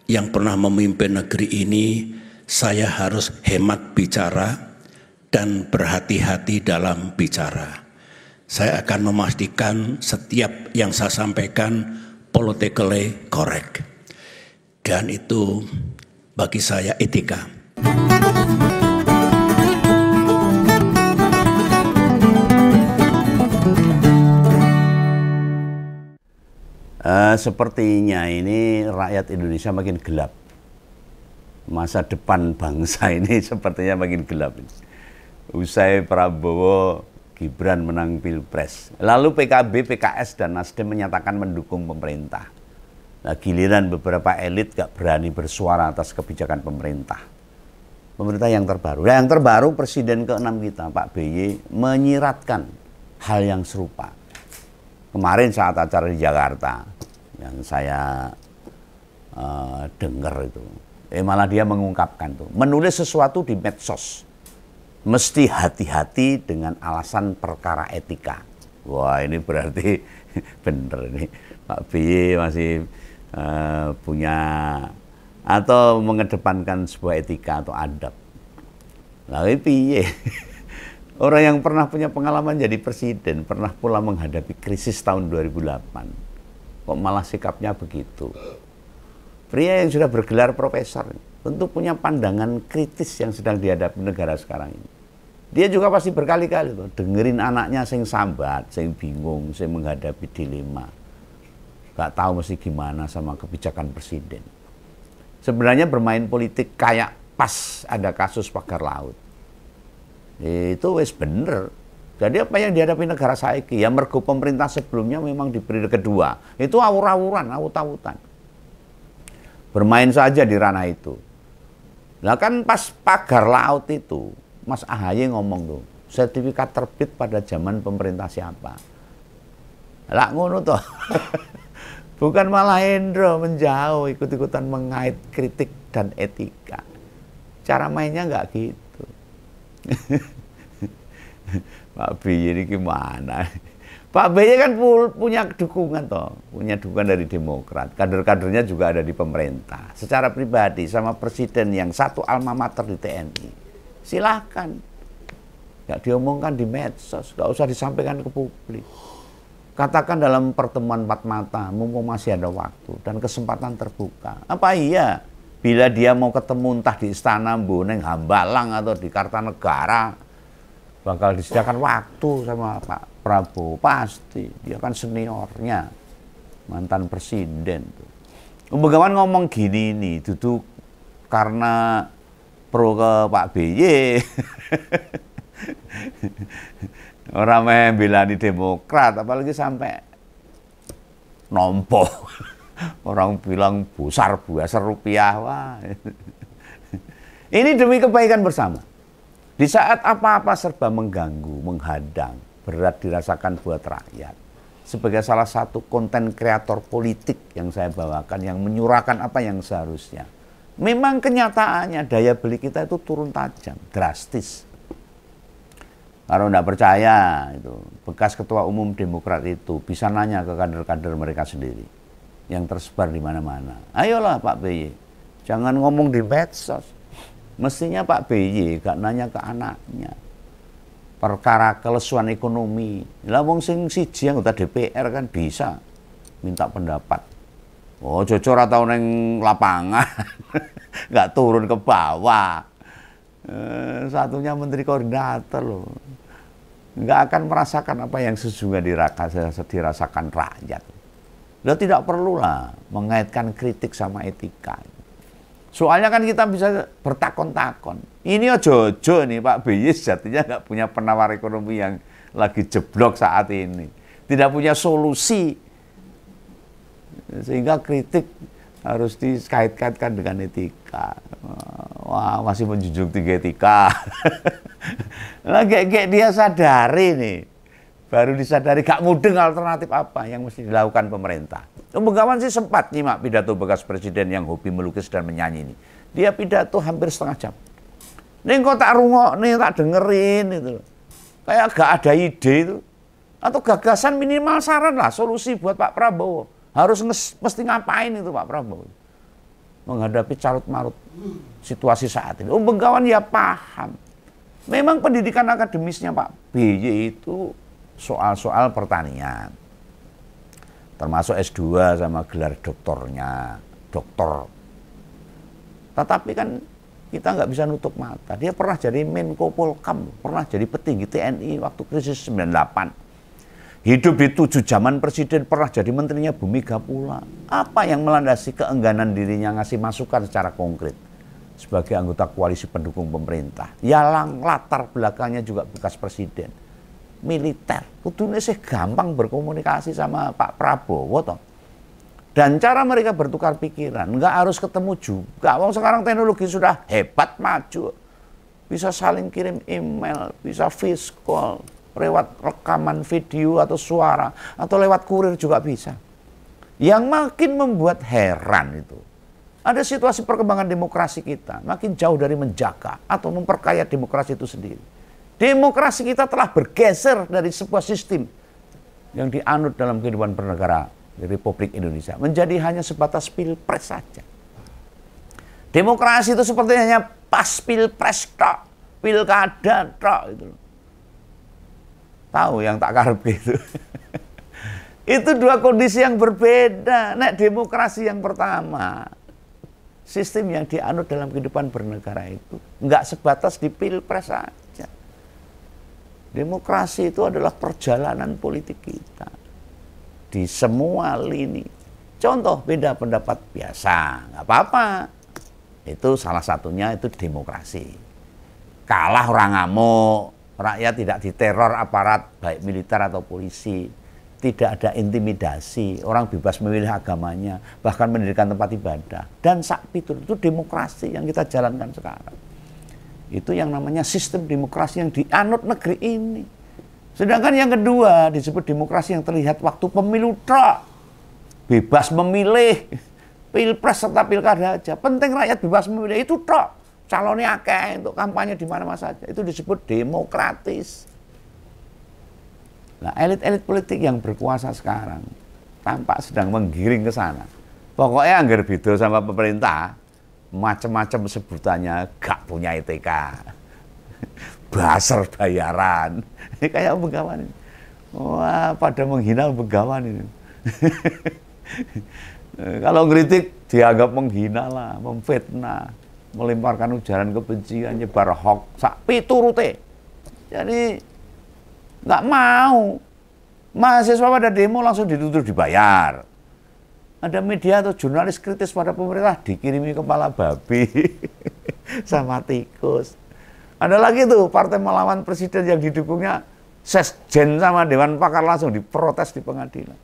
yang pernah memimpin negeri ini, saya harus hemat bicara dan berhati-hati dalam bicara. Saya akan memastikan setiap yang saya sampaikan politically correct. Dan itu bagi saya etika. Sepertinya ini rakyat Indonesia makin gelap. Masa depan bangsa ini sepertinya makin gelap. Usai Prabowo Gibran menang Pilpres, lalu PKB, PKS, dan Nasdem menyatakan mendukung pemerintah. Nah, giliran beberapa elit gak berani bersuara atas kebijakan pemerintah. Pemerintah yang terbaru. Nah, yang terbaru Presiden ke-6 kita, Pak BY, menyiratkan hal yang serupa. Kemarin saat acara di Jakarta, yang saya dengar itu, malah dia mengungkapkan tuh, menulis sesuatu di medsos, mesti hati-hati dengan alasan perkara etika. Wah, ini berarti bener nih, Pak BY masih punya atau mengedepankan sebuah etika atau adab. Lalu piye? Orang yang pernah punya pengalaman jadi presiden, pernah pula menghadapi krisis tahun 2008. Kok malah sikapnya begitu? Pria yang sudah bergelar profesor, tentu punya pandangan kritis yang sedang dihadapi negara sekarang ini. Dia juga pasti berkali-kali tuh dengerin anaknya sing sambat, sing bingung, sing menghadapi dilema. Gak tahu mesti gimana sama kebijakan presiden. Sebenarnya bermain politik kayak pas ada kasus pagar laut. Itu wis bener. Jadi apa yang dihadapi negara saiki, ya mergo pemerintah sebelumnya memang di periode kedua, itu awur-awuran, awut-awutan. Bermain saja di ranah itu. Nah kan pas pagar laut itu, Mas AHY ngomong tuh, sertifikat terbit pada zaman pemerintah siapa? Lah ngono toh. Bukan malah Hendro menjauh, ikut-ikutan mengait kritik dan etika. Cara mainnya nggak gitu. Pak BY ini gimana? Pak BY kan punya dukungan toh, punya dukungan dari Demokrat. Kader-kadernya juga ada di pemerintah. Secara pribadi sama presiden yang satu alma mater di TNI. Silahkan. Gak diomongkan di medsos, gak usah disampaikan ke publik. Katakan dalam pertemuan empat mata, mumpung masih ada waktu dan kesempatan terbuka. Apa iya? Bila dia mau ketemu entah di Istana Boneng, Hambalang atau di Kartanegara, bakal disediakan waktu sama Pak Prabowo. Pasti, dia kan seniornya, mantan presiden. Begawan ngomong gini nih, duduk karena pro ke Pak BY. Orang membelani Demokrat, apalagi sampai nompo. Orang bilang besar rupiah. Wah. Ini demi kebaikan bersama. Di saat apa-apa serba mengganggu, menghadang, berat dirasakan buat rakyat. Sebagai salah satu konten kreator politik yang saya bawakan, yang menyurahkan apa yang seharusnya. Memang kenyataannya daya beli kita itu turun tajam, drastis. Kalau tidak percaya, itu bekas ketua umum Demokrat itu bisa nanya ke kader-kader mereka sendiri yang tersebar di mana-mana. Ayolah Pak BY, jangan ngomong di medsos. Mestinya Pak BY gak nanya ke anaknya. Perkara kelesuan ekonomi. Lah wong sing siji anggota DPR kan bisa minta pendapat. Oh, jujur atau neng lapangan. Gak turun ke bawah. Satunya menteri koordinator loh. Gak akan merasakan apa yang sesungguhnya dirasakan rakyat. Lo tidak perlulah mengaitkan kritik sama etika. Soalnya kan kita bisa bertakon-takon. Ini ojo-ojo nih Pak BY sejatinya nggak punya penawar ekonomi yang lagi jeblok saat ini. Tidak punya solusi. Sehingga kritik harus dikait-kaitkan dengan etika. Wah, masih menjunjung tinggi etika. Nah, kayak dia sadari nih. Baru disadari gak mudeng alternatif apa yang mesti dilakukan pemerintah. Begawan sih sempat nyimak pidato bekas presiden yang hobi melukis dan menyanyi ini. Dia pidato hampir setengah jam. Nih kok tak rungok, nih tak dengerin itu. Kayak gak ada ide itu. Atau gagasan minimal saran lah, solusi buat Pak Prabowo. Harus mesti ngapain itu Pak Prabowo. menghadapi carut-marut situasi saat ini. Bengawan ya paham. Memang pendidikan akademisnya Pak BY itu soal-soal pertanian. Termasuk S2 sama gelar doktornya, doktor. Tetapi kan kita nggak bisa nutup mata. Dia pernah jadi Menko Polkam, pernah jadi petinggi TNI waktu krisis 98. Hidup di 7 zaman presiden, pernah jadi menterinya Bu Mega pula. Apa yang melandasi keengganan dirinya ngasih masukan secara konkret sebagai anggota koalisi pendukung pemerintah? Ya latar belakangnya juga bekas presiden, militer. Kudune sih gampang berkomunikasi sama Pak Prabowo toh. Dan cara mereka bertukar pikiran, nggak harus ketemu juga. Wong sekarang teknologi sudah hebat maju. Bisa saling kirim email, bisa voice call, lewat rekaman video atau suara, atau lewat kurir juga bisa. Yang makin membuat heran itu, ada situasi perkembangan demokrasi kita makin jauh dari menjaga atau memperkaya demokrasi itu sendiri. Demokrasi kita telah bergeser dari sebuah sistem yang dianut dalam kehidupan bernegara di Republik Indonesia menjadi hanya sebatas pilpres saja. Demokrasi itu seperti hanya pas pilpres tok, pilkada tok itu. Tahu yang tak karep gitu. Itu dua kondisi yang berbeda. Nek demokrasi yang pertama, sistem yang dianut dalam kehidupan bernegara itu nggak sebatas di pilpres saja. Demokrasi itu adalah perjalanan politik kita di semua lini. Contoh beda pendapat biasa, nggak apa-apa. Itu salah satunya itu demokrasi. Kalah orang ngamuk, rakyat tidak diteror aparat baik militer atau polisi, tidak ada intimidasi, orang bebas memilih agamanya, bahkan mendirikan tempat ibadah. Dan sakpitur itu demokrasi yang kita jalankan sekarang. Itu yang namanya sistem demokrasi yang dianut negeri ini. Sedangkan yang kedua disebut demokrasi yang terlihat waktu pemilu tok. Bebas memilih, pilpres serta pilkada aja. Penting rakyat bebas memilih itu tok. Calonnya akeh untuk kampanye di mana-mana saja. Itu disebut demokratis. Nah, elit-elit politik yang berkuasa sekarang tampak sedang menggiring ke sana. Pokoknya anggar beda sama pemerintah, macam-macam sebutannya gak punya ITK. Baser bayaran. Ini kayak Begawan ini. Wah, pada menghina Begawan ini. Kalau ngeritik dianggap menghina lah, memfitnah, melemparkan ujaran kebencian, nyebar hoax, sak piturute. Jadi nggak mau. Mahasiswa pada demo langsung dituntut dibayar. Ada media atau jurnalis kritis pada pemerintah dikirimi kepala babi sama tikus. Ada lagi tuh partai melawan presiden yang didukungnya Sesjen sama Dewan Pakar langsung diprotes di pengadilan.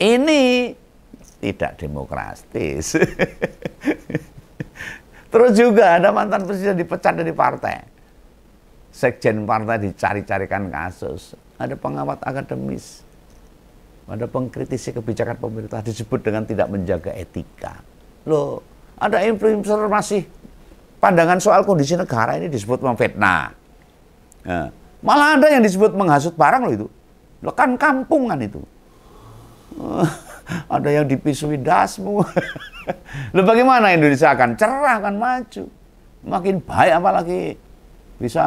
Ini tidak demokratis. Terus juga ada mantan presiden dipecat dari partai. Sekjen partai dicari-carikan kasus. Ada pengawat akademis. Ada pengkritisi kebijakan pemerintah disebut dengan tidak menjaga etika. Loh, ada influencer masih pandangan soal kondisi negara ini disebut memfitnah. Nah, malah ada yang disebut menghasut barang loh itu. Loh, kan kampungan itu. Ada yang dipisui dasmu. Loh, bagaimana Indonesia akan cerah, akan maju. Makin baik apalagi bisa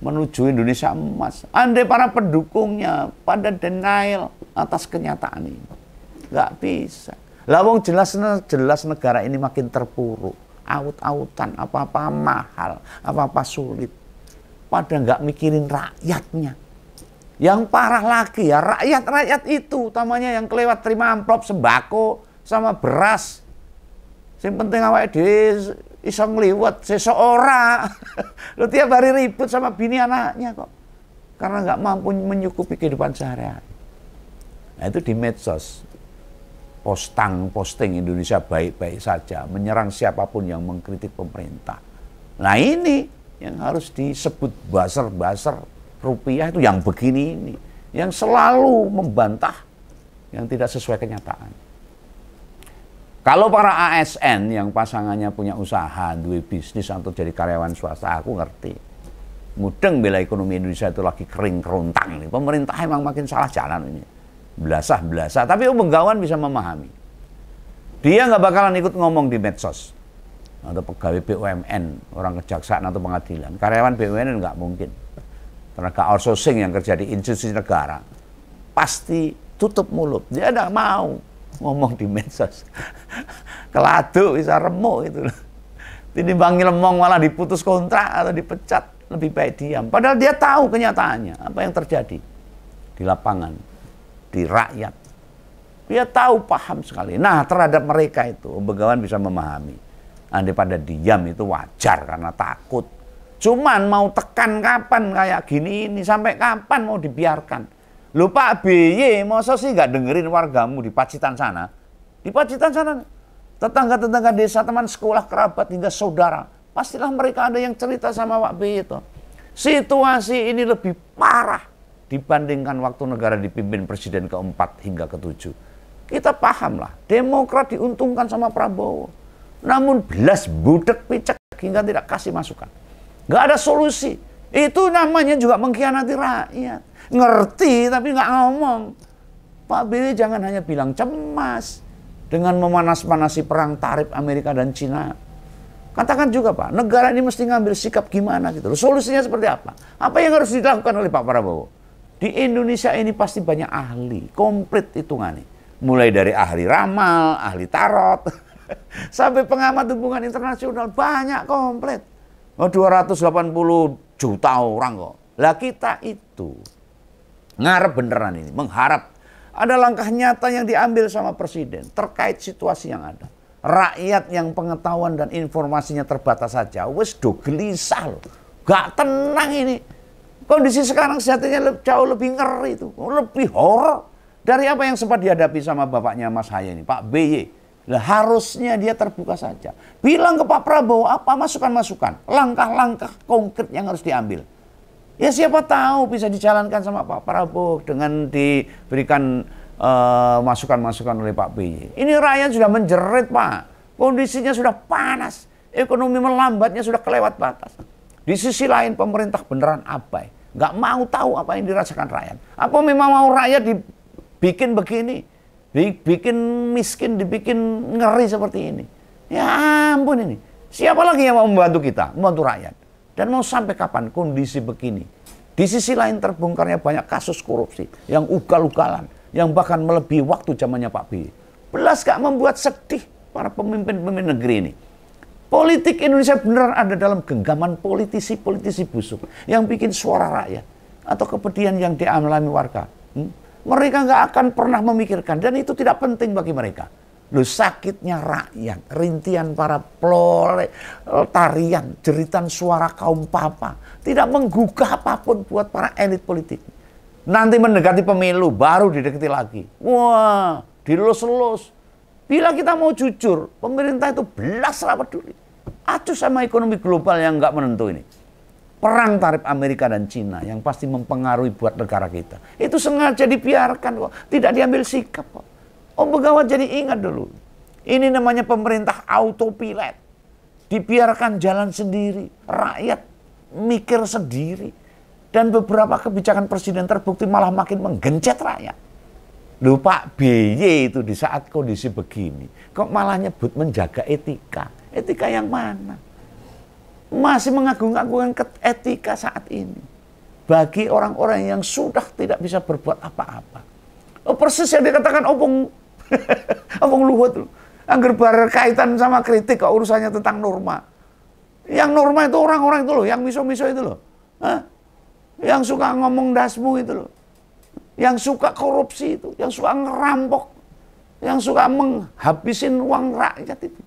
menuju Indonesia emas. Andai para pendukungnya pada denial atas kenyataan ini. Nggak bisa. Lah wong jelas negara ini makin terpuruk. Aut-autan, apa-apa mahal, apa-apa sulit. Pada nggak mikirin rakyatnya. Yang parah lagi ya, rakyat-rakyat itu, utamanya yang kelewat terima amplop sembako sama beras. Yang penting awake dhewe iso ngliwet seseorang. Lo tiap hari ribut sama bini anaknya kok. Karena nggak mampu menyukupi kehidupan sehari-hari. Nah itu di medsos. Posting Indonesia baik-baik saja, menyerang siapapun yang mengkritik pemerintah. Nah ini yang harus disebut buzzer rupiah itu yang begini ini, yang selalu membantah yang tidak sesuai kenyataan. Kalau para ASN yang pasangannya punya usaha, duwe bisnis atau jadi karyawan swasta, aku ngerti. Mudeng bela ekonomi Indonesia itu lagi kering kerontang ini. Pemerintah emang makin salah jalan ini. Belasah, tapi Begawan bisa memahami. Dia nggak bakalan ikut ngomong di medsos. Atau pegawai BUMN, orang kejaksaan atau pengadilan. Karyawan BUMN nggak mungkin. Tenaga outsourcing yang kerja di institusi negara pasti tutup mulut. Dia nggak mau ngomong di medsos. Keladuk bisa remuk itu. Tinimbang lemong malah diputus kontrak atau dipecat, lebih baik diam. Padahal dia tahu kenyataannya, apa yang terjadi di lapangan, di rakyat. Dia tahu, paham sekali. Nah, terhadap mereka itu, Begawan bisa memahami. Andai pada diam itu wajar karena takut. Cuman mau tekan kapan kayak gini ini, sampai kapan mau dibiarkan? Loh Pak BY, masa sih nggak dengerin wargamu di Pacitan sana? Di Pacitan sana, tetangga-tetangga desa, teman sekolah, kerabat, hingga saudara. Pastilah mereka ada yang cerita sama Pak BY itu. Situasi ini lebih parah dibandingkan waktu negara dipimpin presiden keempat hingga ketujuh. Kita paham lah, Demokrat diuntungkan sama Prabowo. Namun belas budek picek hingga tidak kasih masukan. Nggak ada solusi. Itu namanya juga mengkhianati rakyat. Ngerti tapi nggak ngomong. Pak BY jangan hanya bilang cemas dengan memanas-manasi perang tarif Amerika dan Cina. Katakan juga Pak, negara ini mesti ngambil sikap gimana gitu. Solusinya seperti apa? Apa yang harus dilakukan oleh Pak Prabowo? Di Indonesia ini pasti banyak ahli, komplit hitungannya. Mulai dari ahli ramal, ahli tarot, sampai pengamat hubungan internasional, banyak komplit. 280 juta orang kok. Lah kita itu ngarep beneran ini, mengharap ada langkah nyata yang diambil sama presiden terkait situasi yang ada. Rakyat yang pengetahuan dan informasinya terbatas saja, wes do gelisah loh. Gak tenang ini. Kondisi sekarang sejatinya jauh lebih ngeri itu, lebih horor dari apa yang sempat dihadapi sama bapaknya Mas Haye ini, Pak BY. Lah harusnya dia terbuka saja. Bilang ke Pak Prabowo apa masukan-masukan, langkah-langkah konkret yang harus diambil. Ya siapa tahu bisa dijalankan sama Pak Prabowo dengan diberikan masukan-masukan oleh Pak BY. Ini rakyat sudah menjerit Pak. Kondisinya sudah panas. Ekonomi melambatnya sudah kelewat batas. Di sisi lain pemerintah beneran abai. Nggak mau tahu apa yang dirasakan rakyat. Apa memang mau rakyat dibikin begini? Dibikin miskin, dibikin ngeri seperti ini. Ya ampun ini. Siapa lagi yang mau membantu kita? Membantu rakyat. Dan mau sampai kapan kondisi begini? Di sisi lain terbongkarnya banyak kasus korupsi yang ugal-ugalan, yang bahkan melebihi waktu zamannya Pak BY. Belas gak membuat sedih para pemimpin-pemimpin negeri ini. Politik Indonesia beneran ada dalam genggaman politisi-politisi busuk yang bikin suara rakyat atau kepedihan yang dialami warga. Mereka nggak akan pernah memikirkan dan itu tidak penting bagi mereka. Loh, sakitnya rakyat, rintihan para tarian, jeritan suara kaum papa tidak menggugah apapun buat para elit politik. Nanti mendekati pemilu baru didekati lagi. Wah, dilus-lus. Bila kita mau jujur, pemerintah itu belas rapat peduli. Acuh sama ekonomi global yang nggak menentu ini. Perang tarif Amerika dan Cina yang pasti mempengaruhi buat negara kita. Itu sengaja dibiarkan kok. Tidak diambil sikap kok. Begawan jadi ingat dulu. Ini namanya pemerintah autopilot. Dibiarkan jalan sendiri. Rakyat mikir sendiri. Dan beberapa kebijakan presiden terbukti malah makin menggencet rakyat. Loh Pak BY itu di saat kondisi begini, kok malah nyebut menjaga etika. Etika yang mana? Masih mengagung-agungkan etika saat ini. Bagi orang-orang yang sudah tidak bisa berbuat apa-apa. Persis yang dikatakan Opung Luhut. Angger berkaitan sama kritik kok urusannya tentang norma. Yang norma itu orang-orang itu loh, yang miso-miso itu loh. Yang suka ngomong dasmu itu loh. Yang suka korupsi itu, yang suka ngerampok, yang suka menghabisin uang rakyat itu.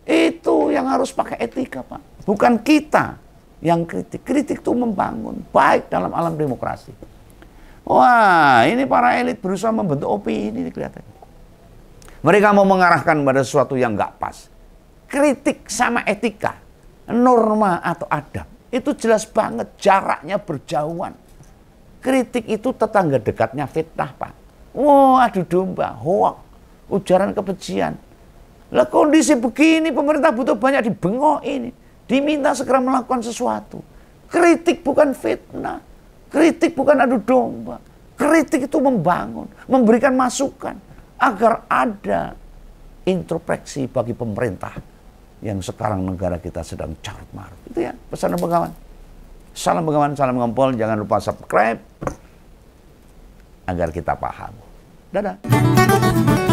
Itu yang harus pakai etika, Pak. Bukan kita yang kritik. Kritik itu membangun, baik dalam alam demokrasi. Wah, ini para elit berusaha membentuk opini ini kelihatannya. Mereka mau mengarahkan pada sesuatu yang nggak pas. Kritik sama etika, norma atau adab, itu jelas banget jaraknya berjauhan. Kritik itu tetangga dekatnya fitnah, Pak. Wah, adu domba, hoak, ujaran kebencian. Lah kondisi begini pemerintah butuh banyak dibengok ini. Diminta segera melakukan sesuatu. Kritik bukan fitnah. Kritik bukan adu domba. Kritik itu membangun, memberikan masukan agar ada introspeksi bagi pemerintah yang sekarang negara kita sedang carut marut. Itu ya pesan Bengawan. Salam Bengawan, salam ngompol. Jangan lupa subscribe agar kita paham. Dadah.